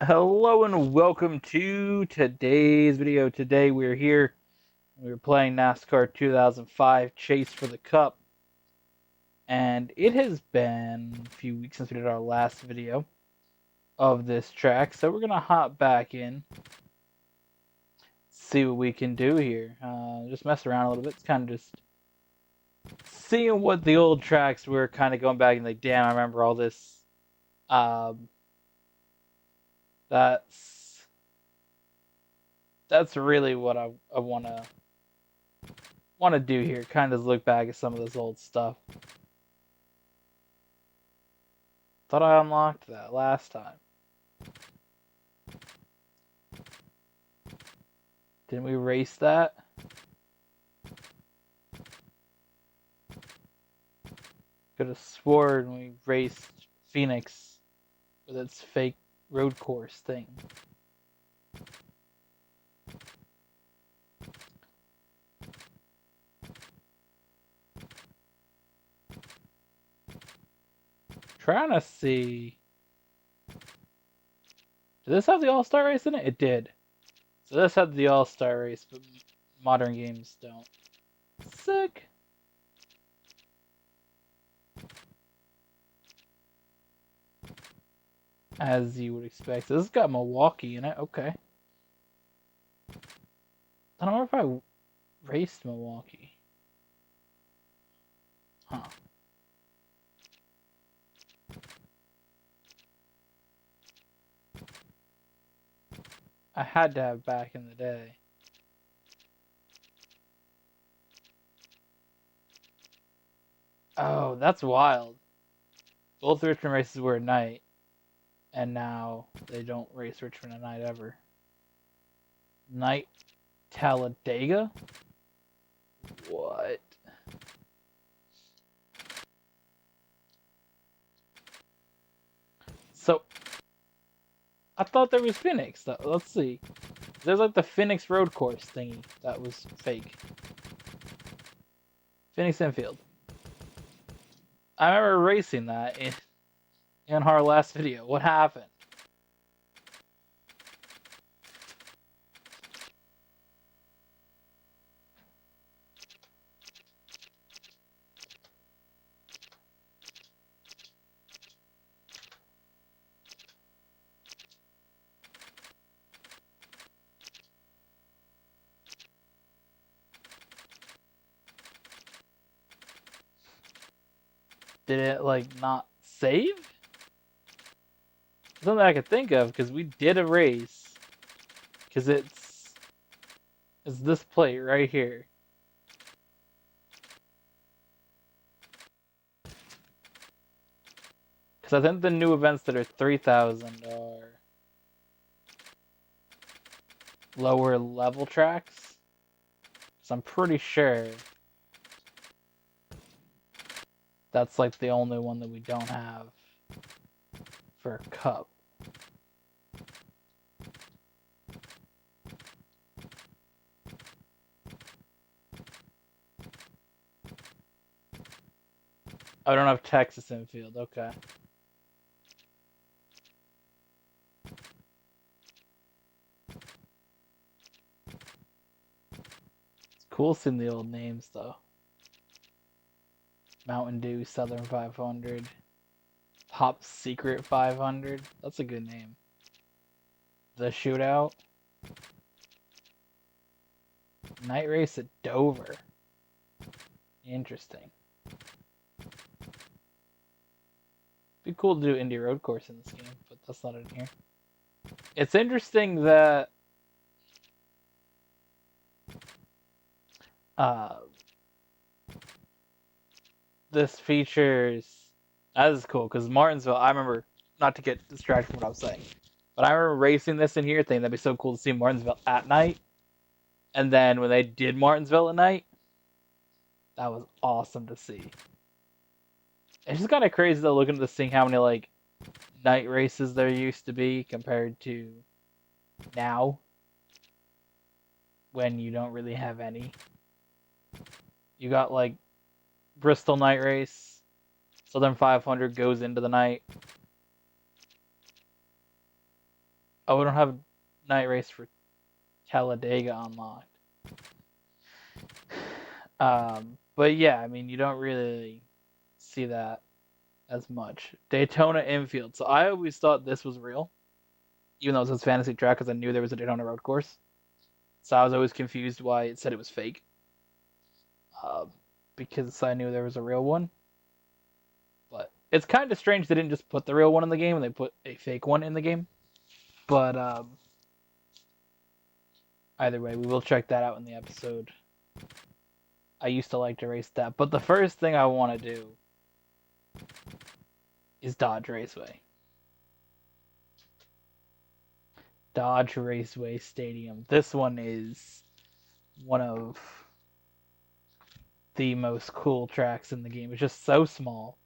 Hello and welcome to today's video. Today we're here. We're playing NASCAR 2005 Chase for the Cup. And it has been a few weeks since we did our last video of this track. So we're going to hop back in, see what we can do here. Just mess around a little bit. It's kind of just seeing what the old tracks were, kind of going back and like, damn, I remember all this. Um, that's that's really what I want to do here. Kind of look back at some of this old stuff. Thought I unlocked that last time. Didn't we race that? Could have sworn we raced Phoenix with its fake road course thing. Trying to see. Did this have the All-Star race in it? It did. So this had the All-Star race, but modern games don't. Sick. As you would expect. So this has got Milwaukee in it. Okay. I don't know if I raced Milwaukee. Huh. I had to have back in the day. Oh, that's wild. Both Richmond races were at night, and now they don't race Richmond at night ever. Night Talladega? What? So, I thought there was Phoenix. Let's see. There's like the Phoenix road course thingy that was fake. Phoenix Infield. I remember racing that in our last video. What happened? Did it like not save? Something I could think of because we did a race. Because it's this plate right here. Because I think the new events that are 3,000 are lower level tracks. So I'm pretty sure that's like the only one that we don't have for a cup. I don't have Texas infield. Okay. It's cool seeing the old names though. Mountain Dew Southern 500. Top Secret 500. That's a good name. The Shootout. Night Race at Dover. Interesting. Be cool to do Indy Road Course in this game, but that's not in here. It's interesting that this features. That is cool because Martinsville. I remember, not to get distracted from what I was saying, but I remember racing this in here, thinking that'd be so cool to see Martinsville at night. And then when they did Martinsville at night, that was awesome to see. It's just kind of crazy though, looking at this thing, how many like night races there used to be compared to now, when you don't really have any. You got like Bristol night race, Southern 500 goes into the night. Oh, we don't have night race for Talladega unlocked. But yeah, I mean, you don't really see that as much. Daytona infield. So I always thought this was real, even though it was fantasy track, because I knew there was a Daytona road course. So I was always confused why it said it was fake. Because I knew there was a real one. But it's kind of strange they didn't just put the real one in the game and they put a fake one in the game. But either way, we will check that out in the episode. I used to like to race that. But the first thing I want to do is Dodge Raceway. Dodge Raceway Stadium. This one is one of the most cool tracks in the game. It's just so small.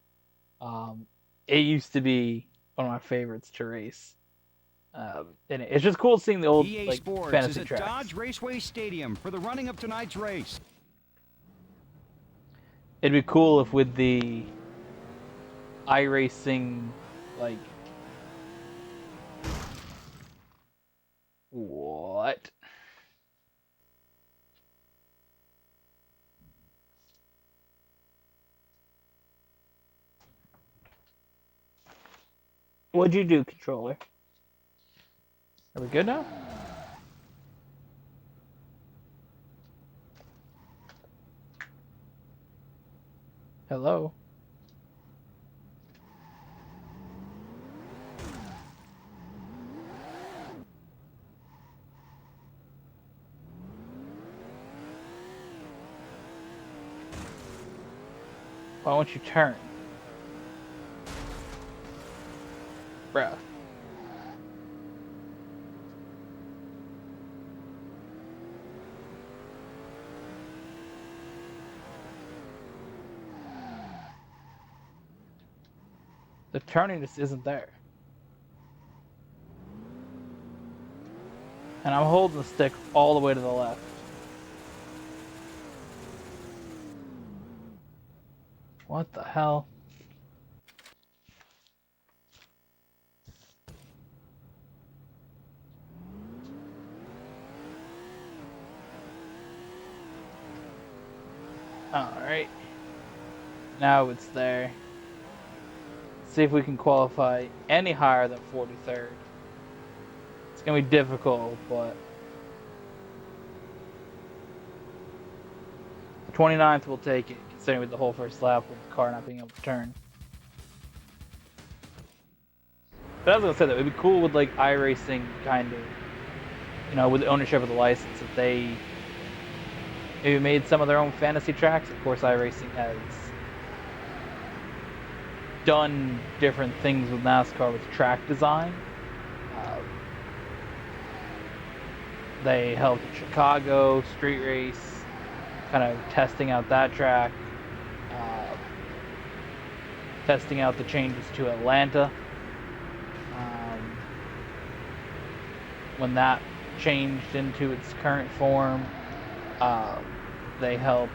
It used to be one of my favorites to race. And it's just cool seeing the old EA like Sports fantasy is at tracks. Dodge Raceway Stadium for the running of tonight's race. It'd be cool if with the iRacing, like, what? What'd you do, controller? Are we good now? Hello? Why won't you turn? Bruh. The turning just isn't there. And I'm holding the stick all the way to the left. What the hell? Alright. Now it's there. See if we can qualify any higher than 43rd. It's gonna be difficult, but the 29th will take it, considering with the whole first lap with the car not being able to turn. But I was gonna say that it'd be cool with like iRacing kind of, you know, with the ownership of the license, if they maybe made some of their own fantasy tracks. Of course, iRacing has done different things with NASCAR with track design. They helped in Chicago street race, kind of testing out that track, testing out the changes to Atlanta. When that changed into its current form, they helped.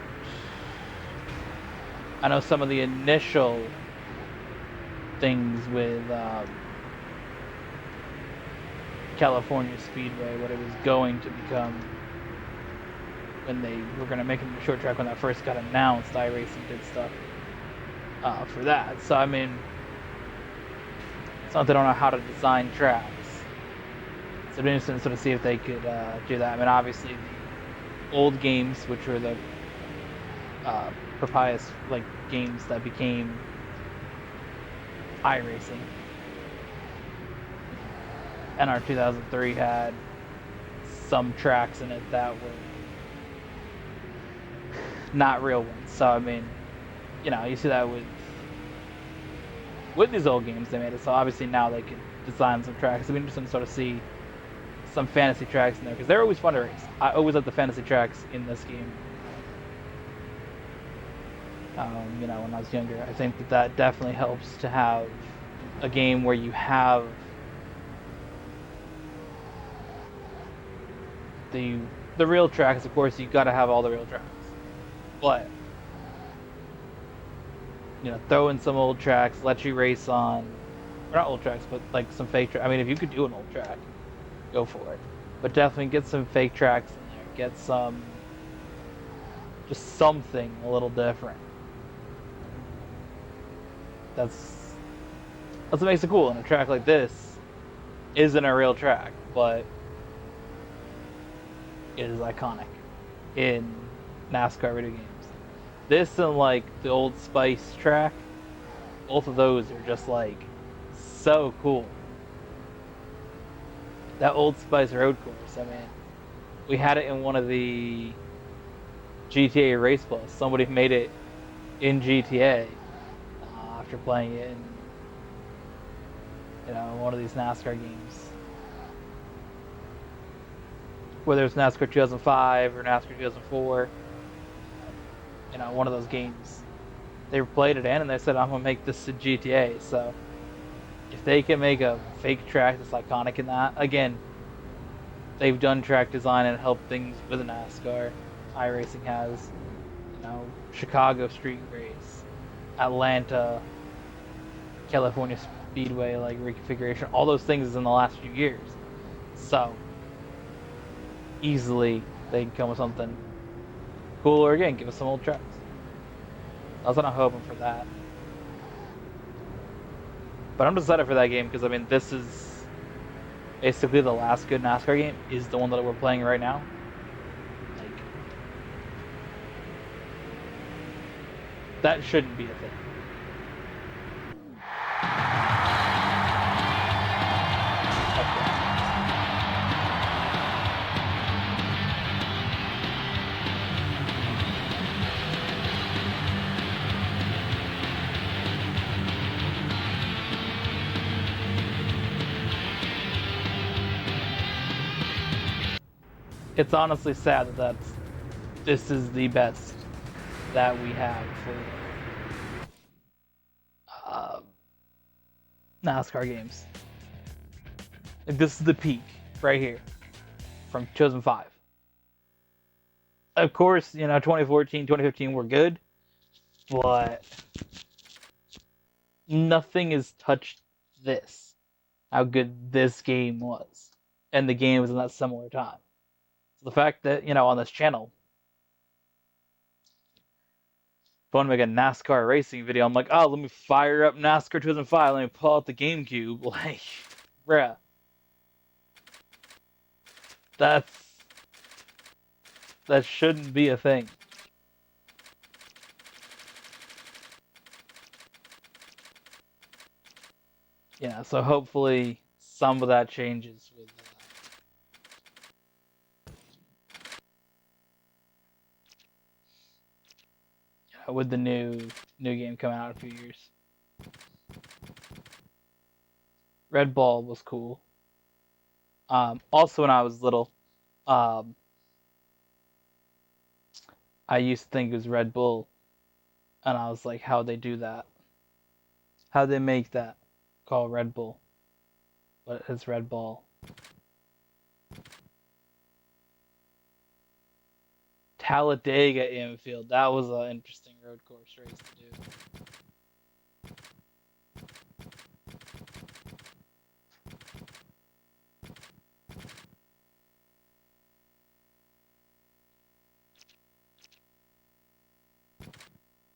I know some of the initial things with California Speedway, what it was going to become when they were going to make it a short track when that first got announced. iRacing did stuff for that. So I mean, it's not they don't know how to design tracks. So it'd be interesting to sort of see if they could do that. I mean, obviously the old games, which were the proprietary like games that became iRacing. NR 2003 had some tracks in it that were not real ones. So I mean, you know, you see that with these old games they made it. So obviously now they can design some tracks. It'd be interesting to sort of see some fantasy tracks in there because they're always fun to race. I always like the fantasy tracks in this game. You know, when I was younger, I think that definitely helps to have a game where you have the real tracks. Of course, you got to have all the real tracks, but you know, throw in some old tracks, let you race on, or not old tracks, but like some fake tracks. I mean, if you could do an old track, go for it. But definitely get some fake tracks in there. Get some, just something a little different. That's that's what makes it cool. And a track like this isn't a real track, but it is iconic in NASCAR video games. This and like the Old Spice track, both of those are just like so cool. That Old Spice road course, I mean, we had it in one of the GTA Race Plus. Somebody made it in GTA after playing it in one of these NASCAR games, whether it's NASCAR 2005 or NASCAR 2004. One of those games. They played it in and they said, "I'm gonna make this a GTA." So if they can make a fake track that's iconic in that, again, they've done track design and helped things with NASCAR. iRacing has, Chicago Street Race, Atlanta, California Speedway, like reconfiguration, all those things in the last few years. So easily they can come with something cool, or again, give us some old tracks. I was not hoping for that. But I'm excited for that game because I mean this is basically the last good NASCAR game is the one that we're playing right now. Like that shouldn't be a thing. Okay. It's honestly sad that this is the best that we have for uh, NASCAR games. Like this is the peak right here from 2005. Of course, 2014, 2015 were good, but nothing has touched this. How good this game was, and the game was in that similar time. So the fact that on this channel, if I want to make a NASCAR racing video, I'm like, oh, let me fire up NASCAR 2005. Let me pull out the GameCube. Like, bruh, that's that shouldn't be a thing. So hopefully some of that changes with the new game coming out in a few years. Red Ball was cool. Also, when I was little, um, I used to think it was Red Bull, and I was like, how'd they do that? How'd they make that called Red Bull? But it's Red Ball. Talladega infield. That was an interesting road course race to do.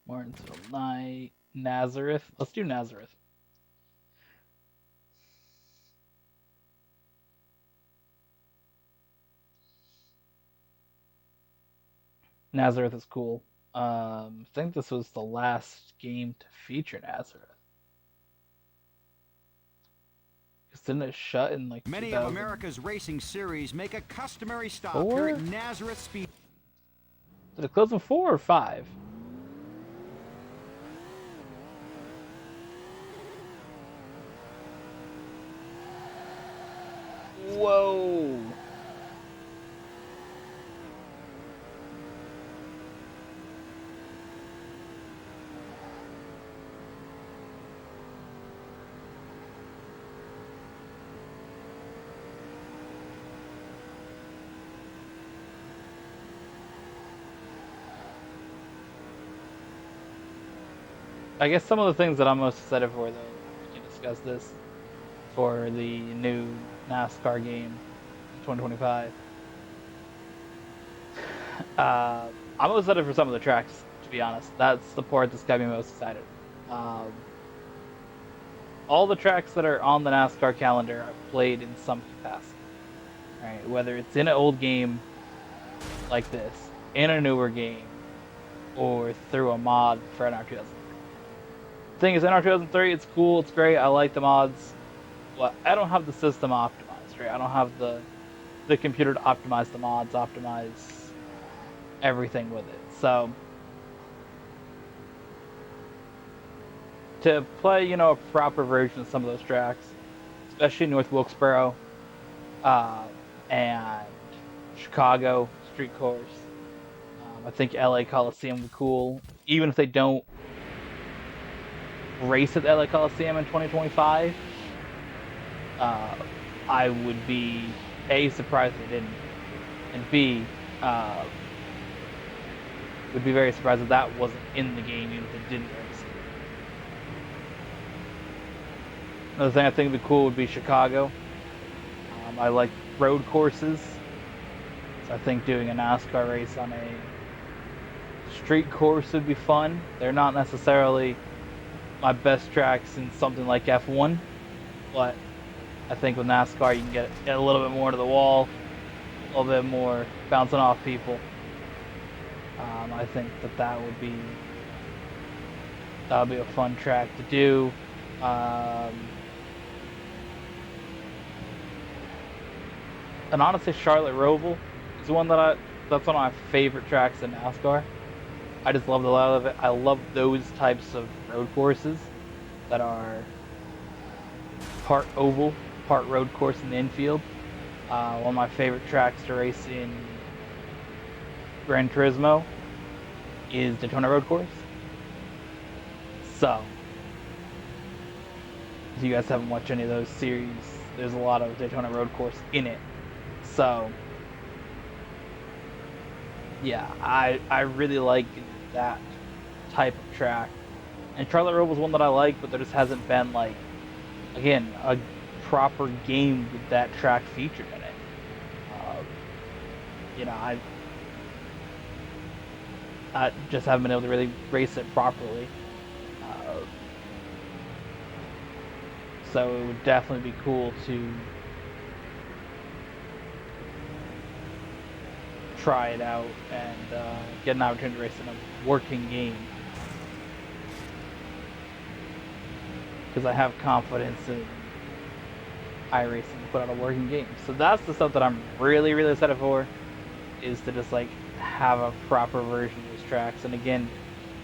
Martinsville Night. Nazareth. Let's do Nazareth. Nazareth is cool. I think this was the last game to feature Nazareth. Because didn't it shut in like Many 2004? of America's racing series make a customary stop here at Nazareth Speed. Did it close in 4 or 5? Whoa! I guess some of the things that I'm most excited for, though, we can discuss this for the new NASCAR game. 2025. I'm most excited for some of the tracks, to be honest. That's the part that's got me most excited. Um, all the tracks that are on the NASCAR calendar I've played in some capacity. Right, whether it's in an old game like this, in a newer game, or through a mod for NR 2003. The thing is, NR 2003, it's cool, it's great, I like the mods. Well, I don't have the system optimized, right? I don't have the computer to optimize the mods, optimize everything with it. So to play, a proper version of some of those tracks, especially North Wilkesboro, uh, and Chicago Street Course. I think LA Coliseum would be cool, even if they don't race at the LA Coliseum in 2025. Uh, I would be A, surprised they didn't, and B, would be very surprised if that wasn't in the game, even if they didn't race it. Another thing I think would be cool would be Chicago. I like road courses, so I think doing a NASCAR race on a street course would be fun. They're not necessarily my best tracks in something like F1, but I think with NASCAR you can get a little bit more to the wall, a little bit more bouncing off people. I think that would be a fun track to do. And honestly, Charlotte Roval is that's one of my favorite tracks in NASCAR. I just love the layout of it. I love those types of road courses that are part oval, part road course in the infield. One of my favorite tracks to race in Gran Turismo is Daytona Road Course. So, if you guys haven't watched any of those series, there's a lot of Daytona Road Course in it. So, yeah, I really like that type of track. And Charlotte Roval was one that I like, but there just hasn't been again, a proper game with that track featured in it. I just haven't been able to really race it properly. So it would definitely be cool to try it out and get an opportunity to race in a working game. Because I have confidence in iRacing to put out a working game. So that's the stuff that I'm really, really excited for, is to just have a proper version of these tracks. And again,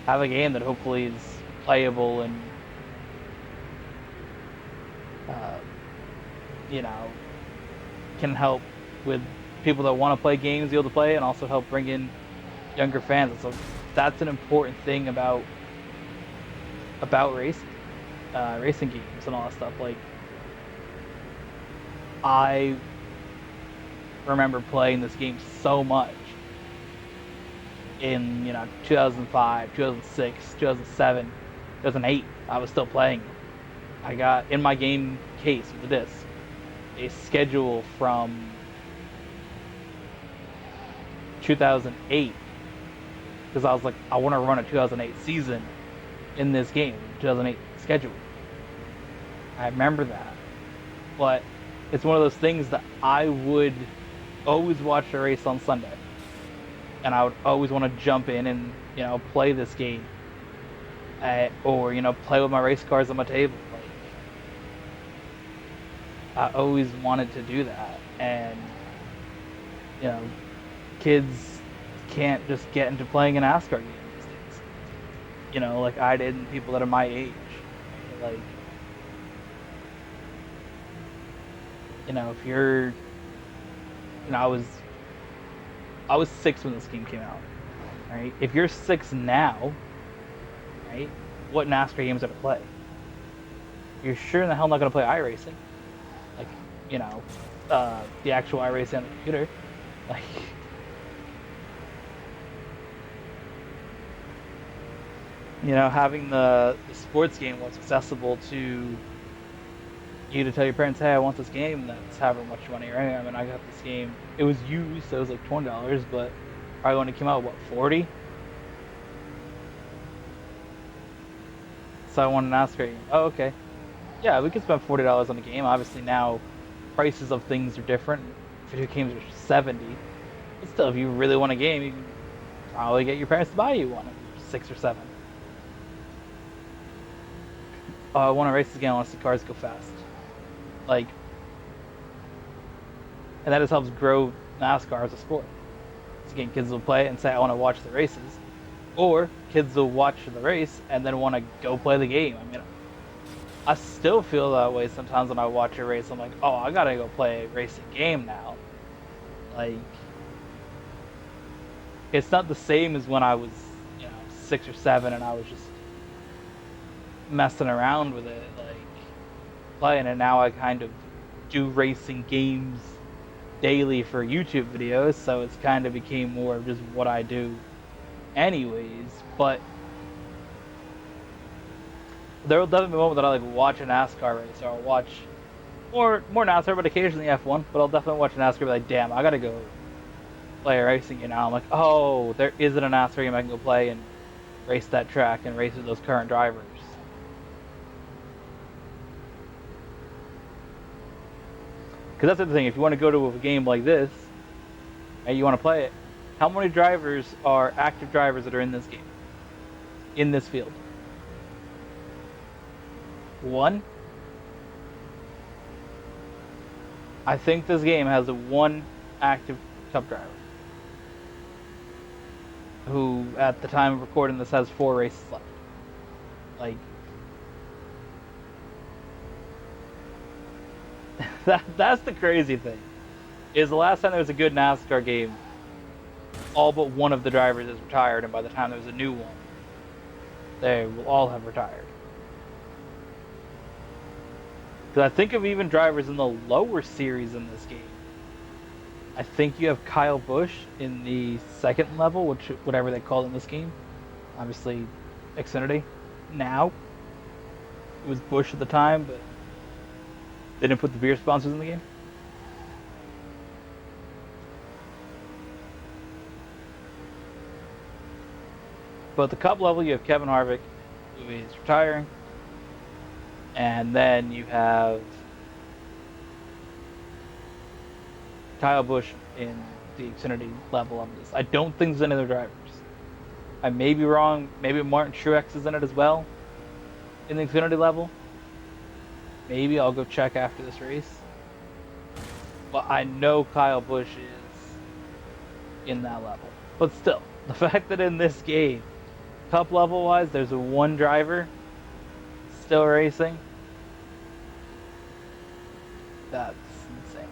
have a game that hopefully is playable and can help with people that want to play games be able to play, and also help bring in younger fans. So that's an important thing about racing games and all that stuff. I remember playing this game so much in 2005, 2006, 2007, 2008. I was still playing. I got in my game case with the disc a schedule from 2008, because I was like, I want to run a 2008 season in this game, 2008 schedule. I remember that, but it's one of those things that I would always watch a race on Sunday, and I would always want to jump in and play this game, or play with my race cars on my table. I always wanted to do that, and kids can't just get into playing an NASCAR game these days. Like I did, and people that are my age. If you're, I was 6 when this game came out, right? If you're 6 now, right, what NASCAR games are to play? You're sure in the hell not going to play iRacing, the actual iRacing on the computer, having the sports game was accessible to you to tell your parents, hey, I want this game that's however much money, right? I mean, I got this game. It was used, so it was like $20, but probably when it came out, what, 40? So I want an NASCAR game. Oh, okay. Yeah, we could spend $40 on a game. Obviously now prices of things are different. Video games are 70. But still, if you really want a game, you can probably get your parents to buy you one if you're 6 or 7. Oh, I want to race this game. I want to see cars go fast. Like, and that just helps grow NASCAR as a sport. So again, kids will play it and say, I want to watch the races. Or kids will watch the race and then want to go play the game. I mean, I still feel that way sometimes when I watch a race. I'm like, oh, I gotta go play a racing game now. Like, it's not the same as when I was, 6 or 7 and I was just messing around with it, like playing it. Now I kind of do racing games daily for YouTube videos, so it's kind of became more of just what I do anyways. But there will definitely be a moment that I like watch a NASCAR race, or I'll watch more NASCAR, but occasionally F1. But I'll definitely watch a NASCAR. And be like, damn, I gotta go play a racing game now. I'm like, oh, there isn't a NASCAR game I can go play and race that track and race with those current drivers. Because that's the thing. If you want to go to a game like this and you want to play it, how many drivers are active drivers that are in this game, in this field? One. I think this game has a one active Cup driver who, at the time of recording this, has 4 races left. Like, that's the crazy thing. Is the last time there was a good NASCAR game, all but one of the drivers is retired, and by the time there's a new one, they will all have retired. Because I think of even drivers in the lower series in this game. I think you have Kyle Busch in the second level, which whatever they call it in this game. Obviously, Xfinity. Now, it was Busch at the time, but they didn't put the beer sponsors in the game. But the Cup level, you have Kevin Harvick, who is retiring, and then you have Kyle Busch in the Xfinity level of this. I don't think there's any other drivers. I may be wrong. Maybe Martin Truex is in it as well in the Xfinity level. Maybe I'll go check after this race. But I know Kyle Busch is in that level. But still, the fact that in this game, Cup level wise, there's a one driver still racing, that's insane.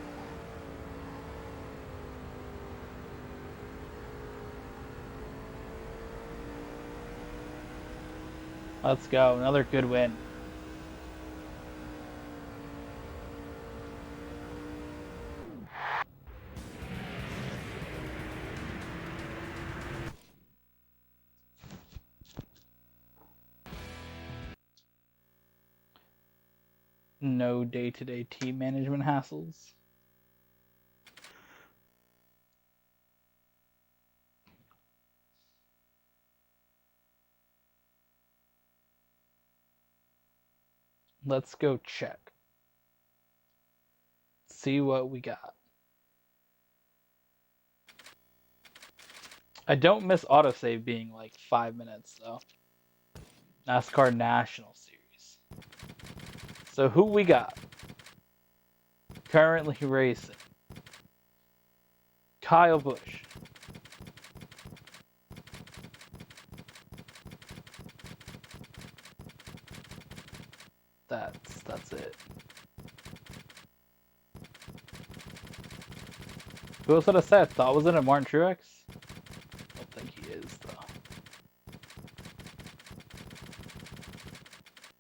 Let's go. Another good win. No day-to-day team management hassles. Let's go check. See what we got. I don't miss autosave being like 5 minutes though. NASCAR National Series. So who we got? Currently racing. Kyle Busch. That's it. Who else did I say? I thought was in it Martin Truex? I don't think he is though.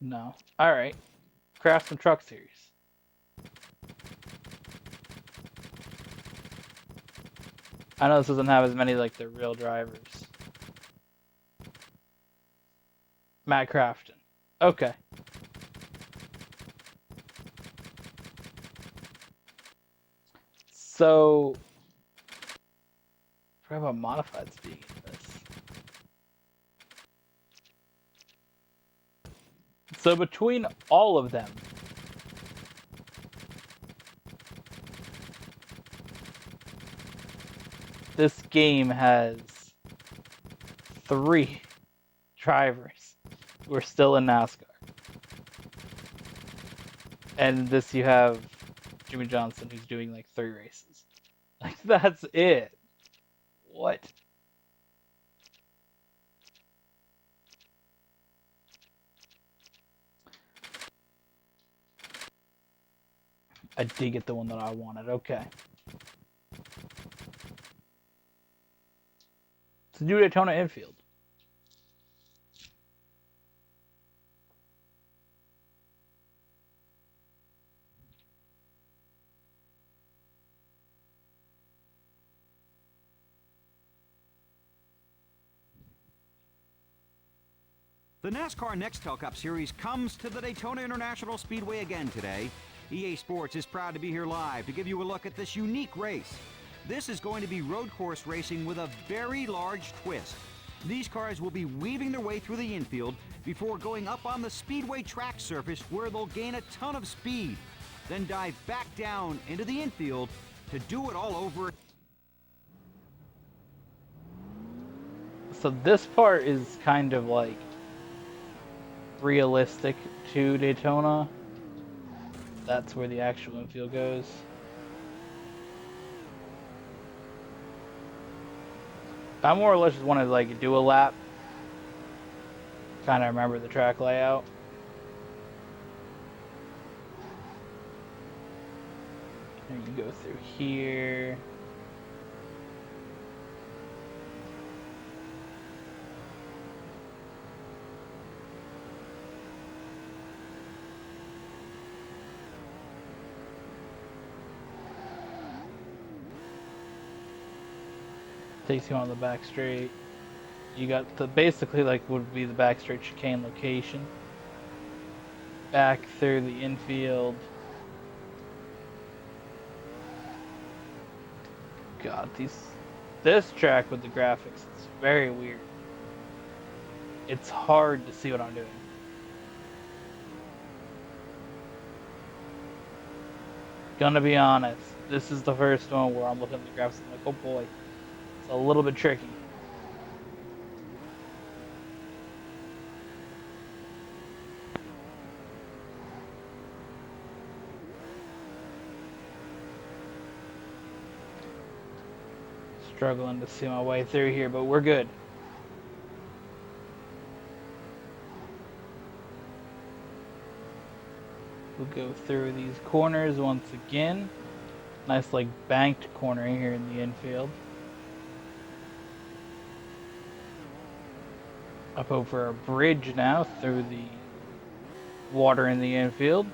No. Alright. Craftsman Truck Series. I know this doesn't have as many like the real drivers. Matt Crafton. Okay. So, I forgot about modified speed in this. So between all of them, this game has 3 drivers who are still in NASCAR. And this you have Jimmy Johnson who's doing like 3 races. Like that's it. What? I did get the one that I wanted. Okay. It's a new Daytona infield. The NASCAR Nextel Cup Series comes to the Daytona International Speedway again today. EA Sports is proud to be here live to give you a look at this unique race. This is going to be road course racing with a very large twist. These cars will be weaving their way through the infield before going up on the speedway track surface where they'll gain a ton of speed, then dive back down into the infield to do it all over. So this part is kind of like realistic to Daytona. That's where the actual infield goes. I more or less just want to like do a lap. Kind of remember the track layout. And you go through here. Takes you on the back straight. You got the basically like would be the back straight chicane location. Back through the infield. God, this track with the graphics is very weird. It's hard to see what I'm doing. Gonna be honest, this is the first one where I'm looking at the graphics and I'm like, oh boy, it's a little bit tricky. Struggling to see my way through here, but we're good. We'll go through these corners once again. Nice like banked corner here in the infield. Up over a bridge now through the water in the infield.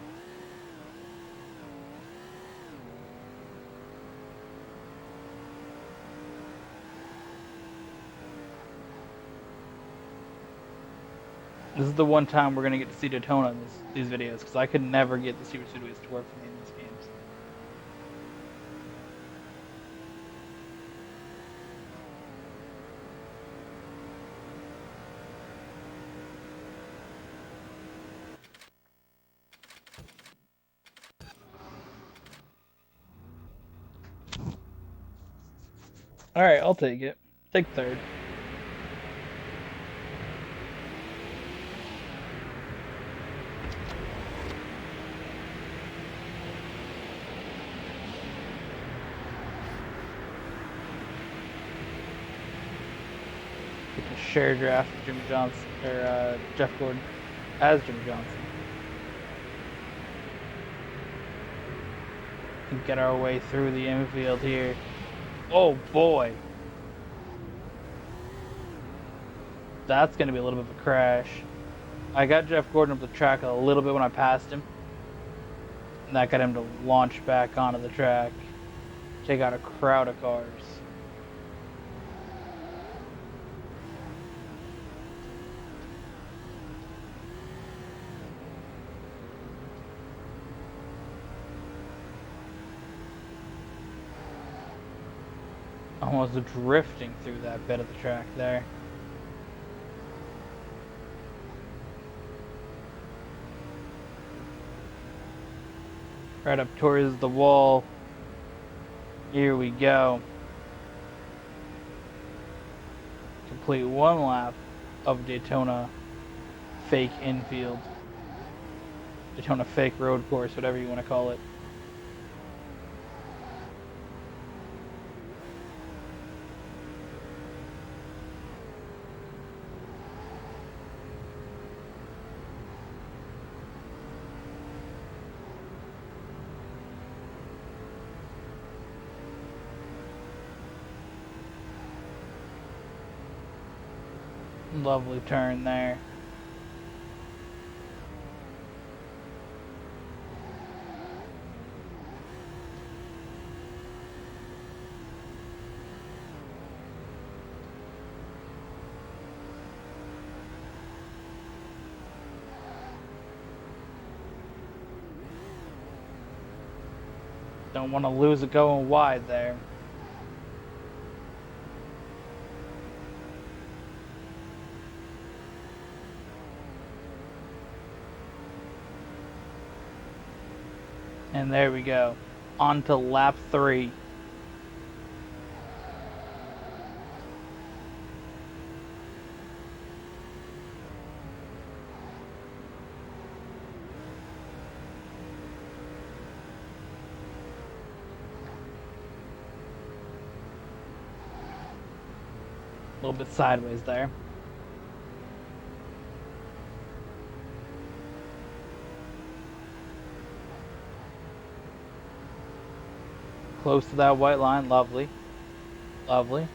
This is the one time we're going to get to see Daytona in these videos, because I could never get the Super Speedways to work for me in these games. Alright, I'll take it. Take third. Get the share draft with Jimmy Johnson, or Jeff Gordon as Jimmy Johnson. And get our way through the infield here. Oh boy. That's going to be a little bit of a crash. I got Jeff Gordon up the track a little bit when I passed him. And that got him to launch back onto the track. Take out a crowd of cars. Almost drifting through that bit of the track there. Right up towards the wall. Here we go. Complete one lap of Daytona fake infield. Daytona fake road course, whatever you want to call it. Lovely turn there. Don't want to lose it going wide there. And there we go. On to lap 3. A little bit sideways there. Close to that white line. Lovely. Lovely.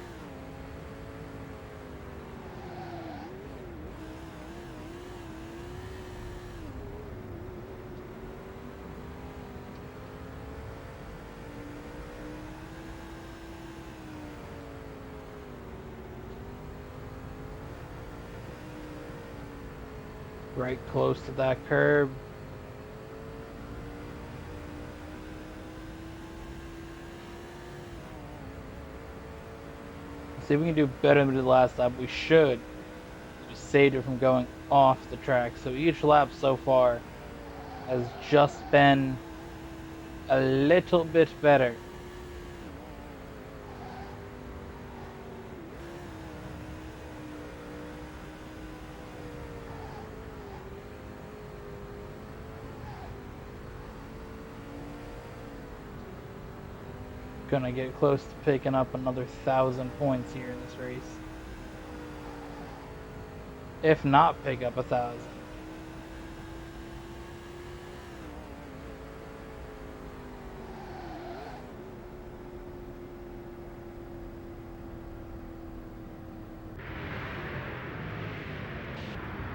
Right close to that curb. See if we can do better than we did last lap. We should. We saved it from going off the track. So each lap so far has just been a little bit better. Gonna get close to picking up another 1,000 points here in this race. If not pick up 1,000.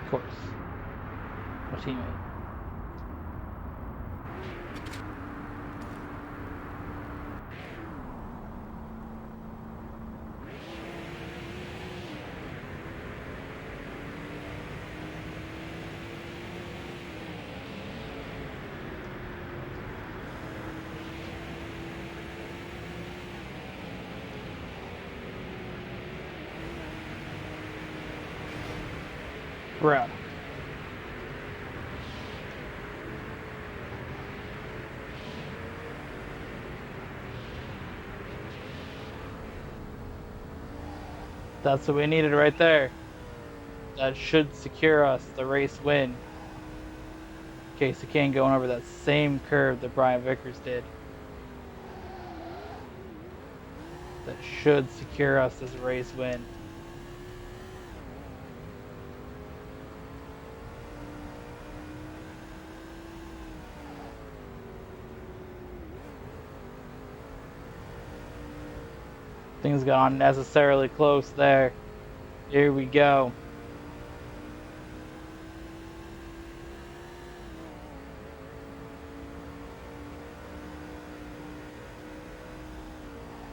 Of course. My teammate. Bruh. That's what we needed right there. That should secure us the race win. Casey Kane going over that same curve that Brian Vickers did. That should secure us this race win. Things got unnecessarily close there. Here we go.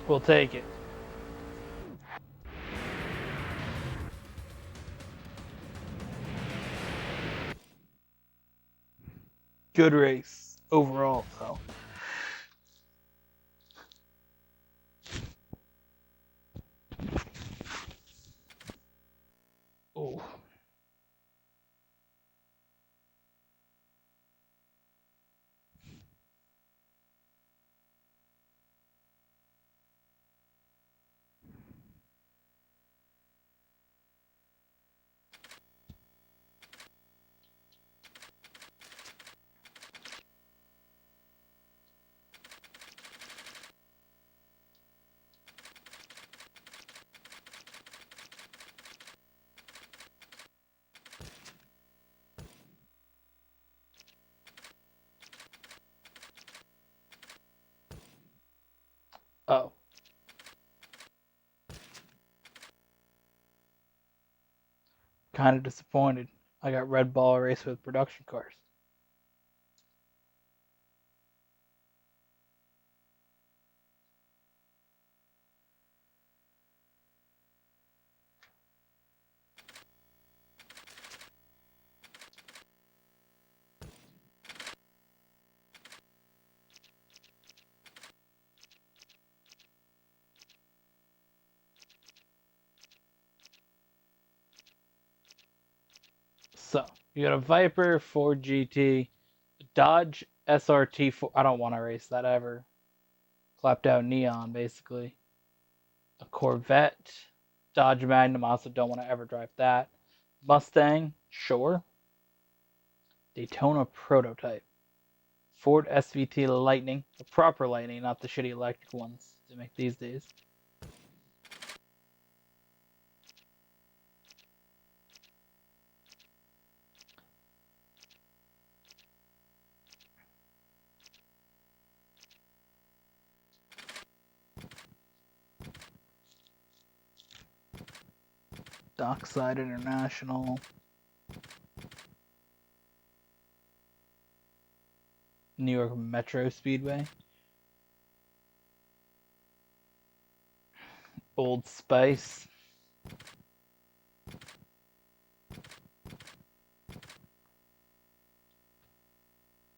We'll take it. Good race overall, though. Oh. Kind of disappointed. I got Red Ball race with production cars. So, you got a Viper, Ford GT, Dodge SRT. I don't want to race that ever. Clapped out neon, basically. A Corvette, Dodge Magnum. I also don't want to ever drive that. Mustang, sure. Daytona prototype. Ford SVT Lightning, the proper Lightning, not the shitty electric ones they make these days. Dockside International. New York Metro Speedway. Old Spice.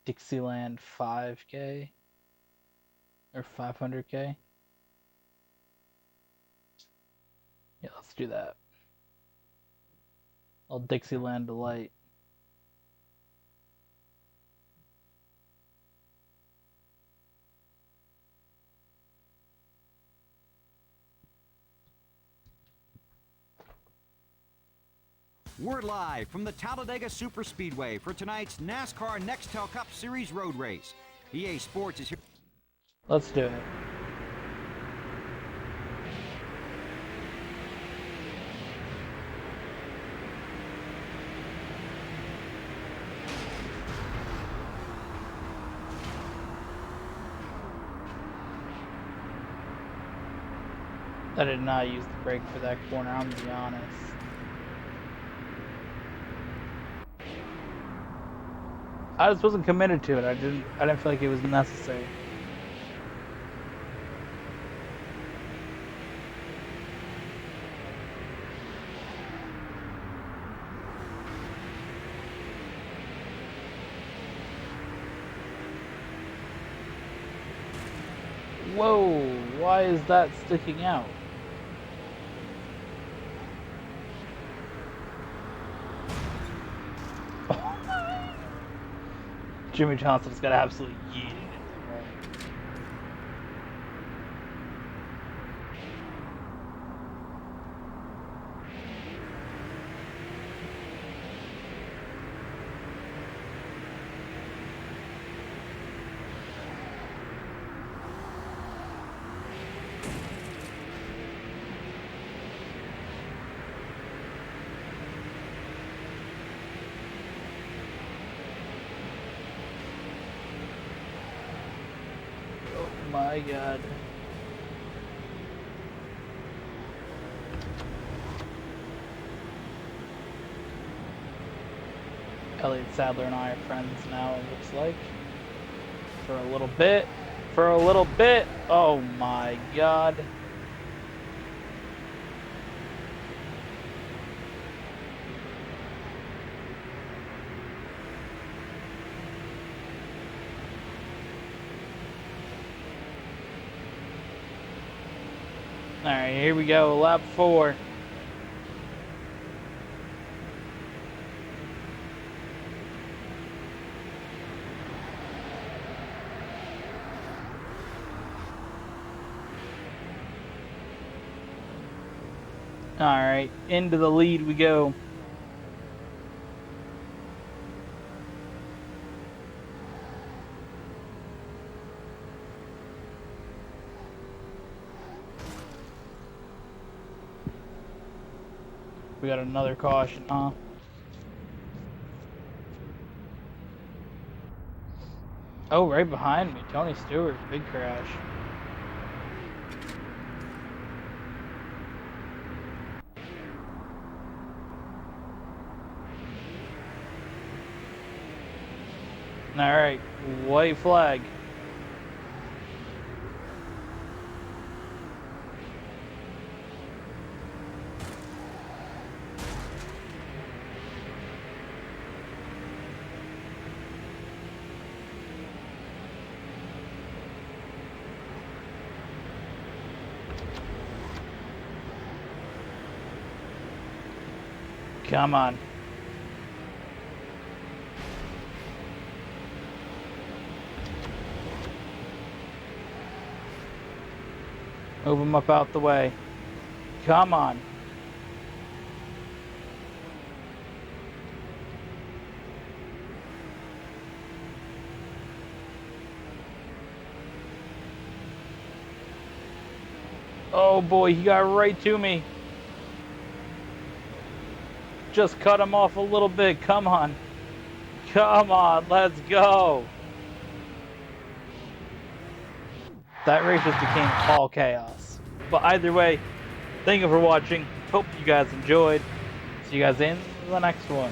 Dixieland 5K or 500K. Yeah, let's do that. Old Dixieland Delight. We're live from the Talladega Superspeedway for tonight's NASCAR Nextel Cup Series road race. EA Sports is here. Let's do it. I did not use the brake for that corner, I'm gonna be honest. I just wasn't committed to it. I didn't feel like it was necessary. Whoa, why is that sticking out? Jimmy Johnson's got absolutely yeeted into the wall. Oh my god. Elliott Sadler and I are friends now, it looks like. For a little bit. For a little bit. Oh my god. Alright, here we go. Lap 4. Alright, into the lead we go. We got another caution, huh? Oh, right behind me. Tony Stewart. Big crash. Alright, white flag. Come on. Move him up out the way. Come on. Oh boy, he got right to me. Just cut him off a little bit. Come on. Come on, let's go. That race just became all chaos. But either way, thank you for watching. Hope you guys enjoyed. See you guys in the next one.